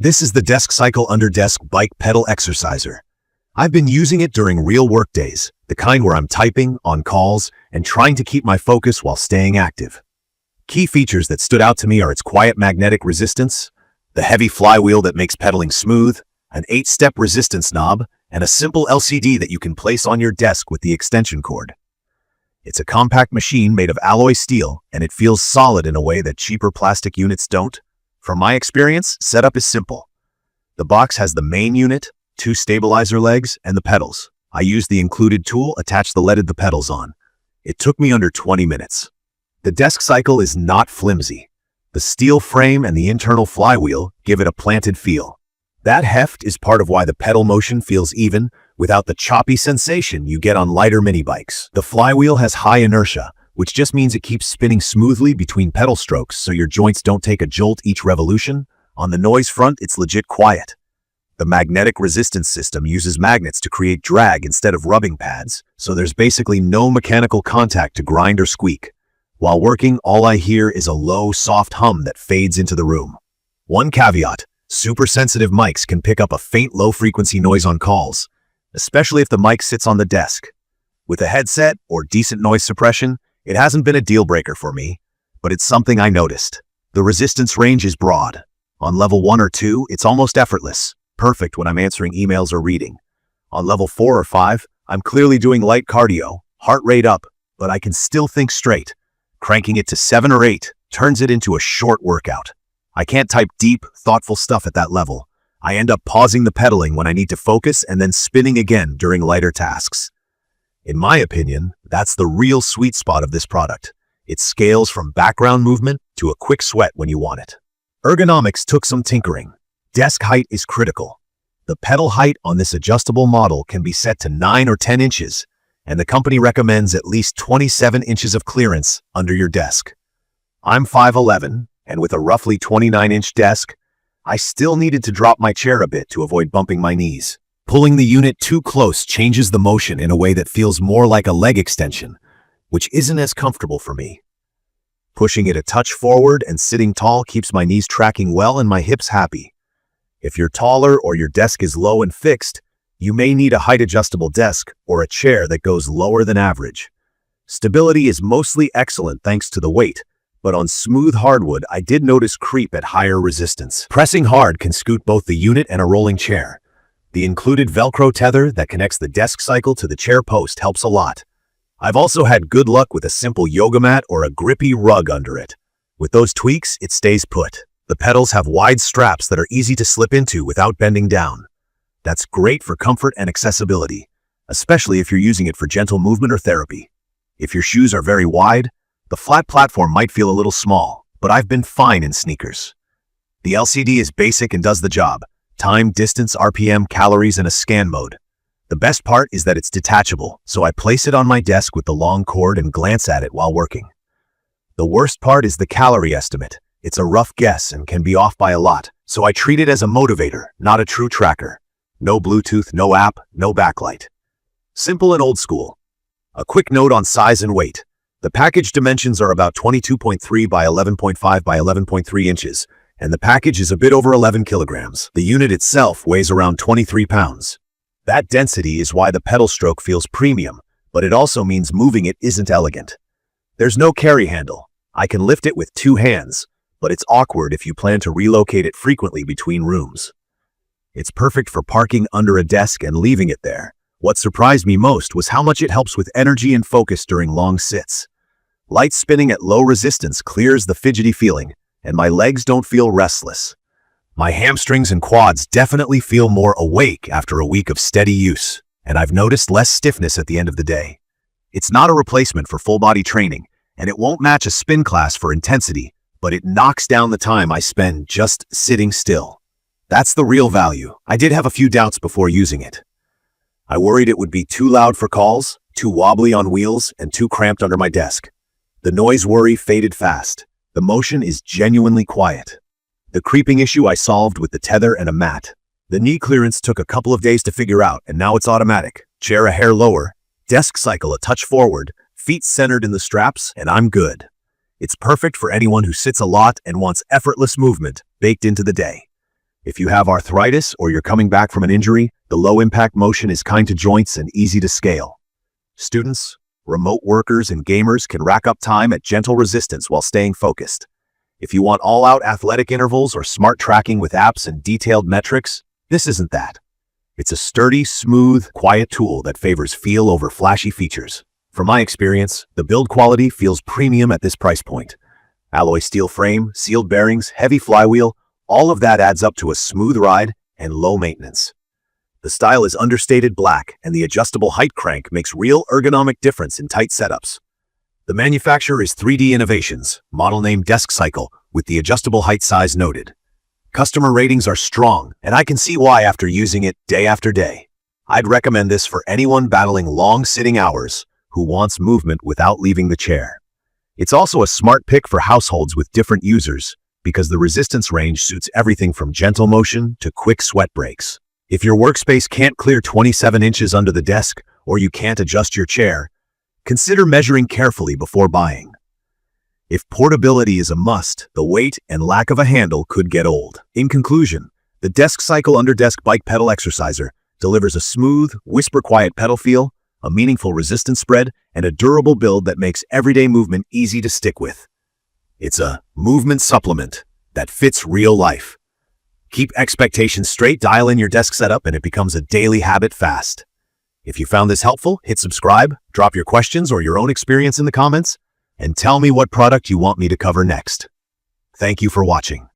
This is the DeskCycle under-desk bike pedal exerciser. I've been using it during real work days, the kind where I'm typing, on calls, and trying to keep my focus while staying active. Key features that stood out to me are its quiet magnetic resistance, the heavy flywheel that makes pedaling smooth, an 8-step resistance knob, and a simple LCD that you can place on your desk with the extension cord. It's a compact machine made of alloy steel, and it feels solid in a way that cheaper plastic units don't. From my experience, setup is simple. The box has the main unit, 2 stabilizer legs, and the pedals. I used the included tool, attached the leaded the pedals on. It took me under 20 minutes. The DeskCycle is not flimsy. The steel frame and the internal flywheel give it a planted feel. That heft is part of why the pedal motion feels even, without the choppy sensation you get on lighter mini bikes. The flywheel has high inertia, which just means it keeps spinning smoothly between pedal strokes so your joints don't take a jolt each revolution. On the noise front, it's legit quiet. The magnetic resistance system uses magnets to create drag instead of rubbing pads, so there's basically no mechanical contact to grind or squeak. While working, all I hear is a low, soft hum that fades into the room. One caveat: super sensitive mics can pick up a faint low-frequency noise on calls, especially if the mic sits on the desk. With a headset or decent noise suppression, it hasn't been a deal-breaker for me, but it's something I noticed. The resistance range is broad. On level 1 or 2, it's almost effortless, perfect when I'm answering emails or reading. On level 4 or 5, I'm clearly doing light cardio, heart rate up, but I can still think straight. Cranking it to 7 or 8 turns it into a short workout. I can't type deep, thoughtful stuff at that level. I end up pausing the pedaling when I need to focus and then spinning again during lighter tasks. In my opinion, that's the real sweet spot of this product. It scales from background movement to a quick sweat when you want it. Ergonomics took some tinkering. Desk height is critical. The pedal height on this adjustable model can be set to 9 or 10 inches, and the company recommends at least 27 inches of clearance under your desk. I'm 5'11", and with a roughly 29-inch desk, I still needed to drop my chair a bit to avoid bumping my knees. Pulling the unit too close changes the motion in a way that feels more like a leg extension, which isn't as comfortable for me. Pushing it a touch forward and sitting tall keeps my knees tracking well and my hips happy. If you're taller or your desk is low and fixed, you may need a height-adjustable desk or a chair that goes lower than average. Stability is mostly excellent thanks to the weight, but on smooth hardwood I did notice creep at higher resistance. Pressing hard can scoot both the unit and a rolling chair. The included Velcro tether that connects the DeskCycle to the chair post helps a lot. I've also had good luck with a simple yoga mat or a grippy rug under it. With those tweaks, it stays put. The pedals have wide straps that are easy to slip into without bending down. That's great for comfort and accessibility, especially if you're using it for gentle movement or therapy. If your shoes are very wide, the flat platform might feel a little small, but I've been fine in sneakers. The LCD is basic and does the job. Time, distance, RPM, calories, and a scan mode. The best part is that it's detachable, so I place it on my desk with the long cord and glance at it while working. The worst part is the calorie estimate. It's a rough guess and can be off by a lot, so I treat it as a motivator, not a true tracker. No Bluetooth, no app, no backlight. Simple and old school. A quick note on size and weight. The package dimensions are about 22.3 by 11.5 by 11.3 inches, and the package is a bit over 11 kilograms. The unit itself weighs around 23 pounds. That density is why the pedal stroke feels premium, but it also means moving it isn't elegant. There's no carry handle. I can lift it with 2 hands, but it's awkward if you plan to relocate it frequently between rooms. It's perfect for parking under a desk and leaving it there. What surprised me most was how much it helps with energy and focus during long sits. Light spinning at low resistance clears the fidgety feeling, and my legs don't feel restless. My hamstrings and quads definitely feel more awake after a week of steady use, and I've noticed less stiffness at the end of the day. It's not a replacement for full-body training, and it won't match a spin class for intensity, but it knocks down the time I spend just sitting still. That's the real value. I did have a few doubts before using it. I worried it would be too loud for calls, too wobbly on wheels, and too cramped under my desk. The noise worry faded fast. The motion is genuinely quiet. The creeping issue I solved with the tether and a mat. The knee clearance took a couple of days to figure out, and now it's automatic. Chair a hair lower, DeskCycle a touch forward, feet centered in the straps, and I'm good. It's perfect for anyone who sits a lot and wants effortless movement baked into the day. If you have arthritis or you're coming back from an injury, the low-impact motion is kind to joints and easy to scale. Students, remote workers, and gamers can rack up time at gentle resistance while staying focused. If you want all-out athletic intervals or smart tracking with apps and detailed metrics, this isn't that. It's a sturdy, smooth, quiet tool that favors feel over flashy features. From my experience, the build quality feels premium at this price point. Alloy steel frame, sealed bearings, heavy flywheel, all of that adds up to a smooth ride and low maintenance. The style is understated black, and the adjustable height crank makes real ergonomic difference in tight setups. The manufacturer is 3D Innovations, model name DeskCycle, with the adjustable height size noted. Customer ratings are strong, and I can see why after using it day after day. I'd recommend this for anyone battling long sitting hours who wants movement without leaving the chair. It's also a smart pick for households with different users because the resistance range suits everything from gentle motion to quick sweat breaks. If your workspace can't clear 27 inches under the desk or you can't adjust your chair, consider measuring carefully before buying. If portability is a must, the weight and lack of a handle could get old. In conclusion, the DeskCycle Underdesk Bike Pedal Exerciser delivers a smooth, whisper-quiet pedal feel, a meaningful resistance spread, and a durable build that makes everyday movement easy to stick with. It's a movement supplement that fits real life. Keep expectations straight, dial in your desk setup, and it becomes a daily habit fast. If you found this helpful, hit subscribe, drop your questions or your own experience in the comments, and tell me what product you want me to cover next. Thank you for watching.